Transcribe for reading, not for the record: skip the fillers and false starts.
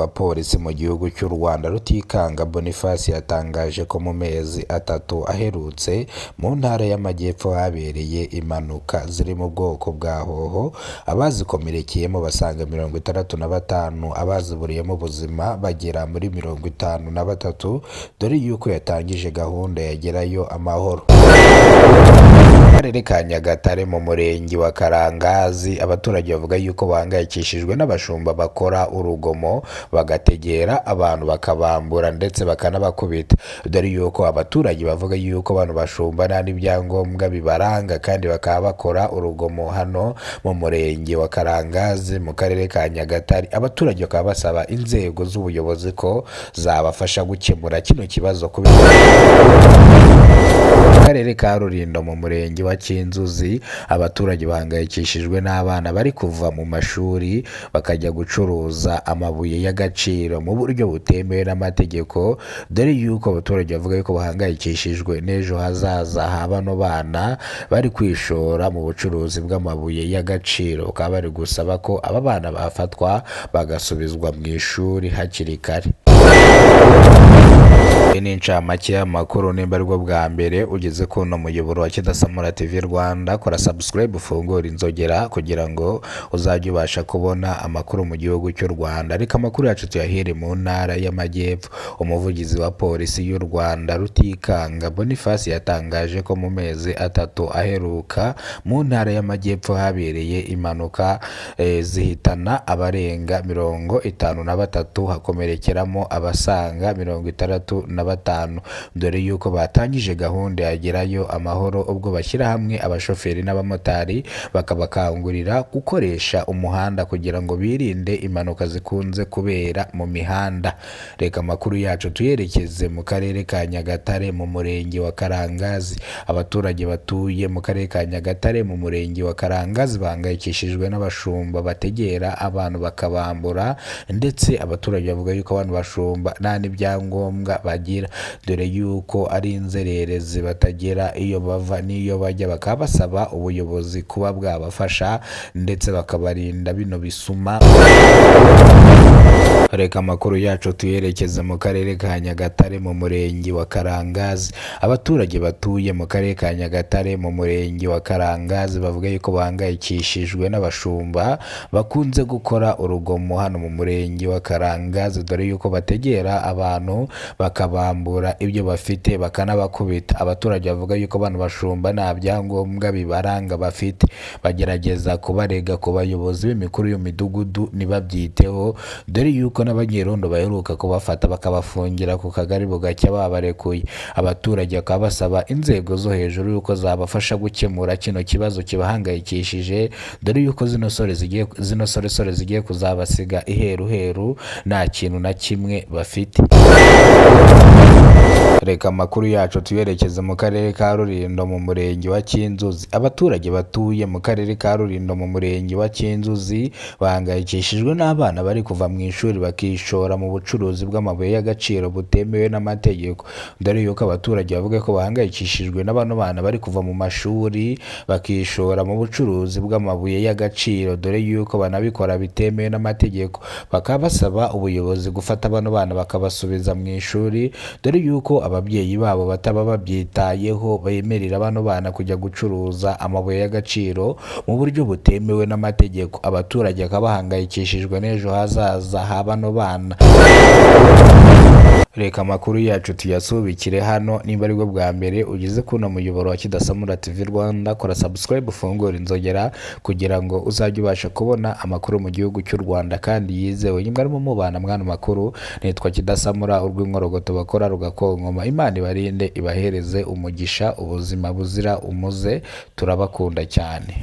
wa polisi mu gihugu cy'u Rwanda Rutikanga Boniface yatangaje ko mu mezi atatu aherutse mu ntara y'Amajyepfo habereye impanuka ziri mu bwoko bwa hoho, abazikomerekeyemo basaga 65, abaziburiyemo ubuzima bagera muri 53, dore yuko yatangije gahunda ya Gerayo Amahoro. Akarere ka Nyagatare mu murenge wa Karangazi, abaturage bavuga yuko bahangayikishijwe n'abashumba bakora urugomo bagategera abantu bakabambura ndetse bakanabakubita, dore yuko abaturage bavuga yuko abantu bashumba nta n'ibyangombwa bibaranga kandi bakaba bakora urugomo hano mu murenge wa Karangazi mu karere ka Nyagatare. Abaturage bakaba basaba inzego z'ubuyobozi ko zabafasha gukemura kino kibazo Akarere ka Rulindo mu murenge wa Kinzuzi, abaturage bahangayikishijwe n'abana bari kuva mu mashuri bakajya gucuruza amabuye y'agaciro mu buryo butemewe n'amategeko, dore yuko abaturage bavuga yuko bahangayikishijwe n'ejo hazaza ha bano bana bari kwishora mu bucuruzi bw'amabuye y'agaciro. Bakaba bari gusaba ko aba bana bafatwa bagasubizwa mu ishuri hakiri kare. Ni incamake y'amakuru, nimba aribwo bwa mbere ugeze kuno muyoboro wa Kidasamura TV Rwanda, kora subscribe ufungura inzogera kugira ngo uzajye ubasha kubona amakuru mu gihugu cy'u Rwanda. Ariko amakuru yacu tuyahere mu ntara y'Amajyepfo. Umuvugizi wa polisi y'u Rwanda Rutikanga Boniface yatangaje ko mu mezi atatu aheruka mu ntara y'Amajyepfo habereye impanuka zihitana abarenga 53, hakomerekeramo abasaga 65, dore yuko batangije gahunda ya Gerayo Amahoro, ubwo bashyira hamwe abashoferi n'abamotari bakabakangurira gukoresha umuhanda kugira ngo birinde impanuka zikunze kubera mu mihanda. Reka amakuru yacu tuyerekeze mu karere ka Nyagatare mu murenge wa Karangazi. Abaturage batuye mu karere ka Nyagatare mu murenge wa Karangazi bahangayikishijwe n'abashumba bategera abantu bakabambura, ndetse abaturage bavuga yuko abantu bashumba nta n'ibyangombwa bagira, dore yuko ari inzererezi batagera iyo bava n'iyo bajya. Bakaba basaba ubuyobozi kuba bwabafasha ndetse bakabarinda bino bisuma. Reka amakuru yacu tuyerekeze mu karere ka Nyagatare mu murenge wa Karangazi. Abaturage batuye mu karere ka Nyagatare mu murenge wa Karangazi bavuga yuko bahangayikishijwe n'abashumba bakunze gukora urugomo hano mu murenge wa Karangazi, dore yuko bategera abantu bakabambura ibyo bafite bakanabakubita. Abaturage bavuga yuko abantu bashumba nta byangombwa bibaranga bafite, bagerageza kubarega ku bayobozi b'imikuru y'imidugudu ntibabyiteho, dore yuko n'abanyerondo baheruka kubafata bakabafungira ku kagari bugacya babarekuye. Abaturage bakaba basaba inzego zo hejuru yuko zabafasha gukemura kino kibazo kibahangayikishije, dore yuko zino soresore zigiye kuzabasiga iheruheru nta kintu na kimwe bafite. Reka amakuru yacu tuyerekeze mu karere ka Rulindo mu murenge wa Kinzuzi. Abaturage batuye mu karere ka Rulindo mu murenge wa Kinzuzi bahangayikishijwe n'abana bari kuva mu ishuri bakishora mu bucuruzi bw'amabuye y'agaciro butemewe n'amategeko, dore yuko abaturage bavuga ko bahangayikishijwe n'abano bana bari kuva mu mashuri bakishora mu bucuruzi bw'amabuye y'agaciro, dore yuko banabikora bitemewe n'amategeko. Bakaba basaba ubuyobozi gufata abano bana bakabasubiza mu ishuri, dore yuko ababyeyi babo bataba babyitayeho bemerera bano bana kujya gucuruza amabuye y'agaciro mu buryo butemewe n'amategeko. Abaturage bakaba bahangayikishijwe n'ejo hazaza ha bano bana. Reka amakuru yacu tuyasubikire hano, nimba aribwo bwa mbere ugeze kuno muyoboro wa Kidasamura TV Rwanda, kora subscribe ufungura inzogera kugira ngo uzajye ubasha kubona amakuru mu gihugu cy'u Rwanda kandi yizewe. Nimba arimo mubana mwana makuru, nitwa Kidasamura, urw'inkorogoto bakora rugakonkoma. Imana ibarinde ibahereze umugisha, ubuzima buzira umuze, turabakunda cyane.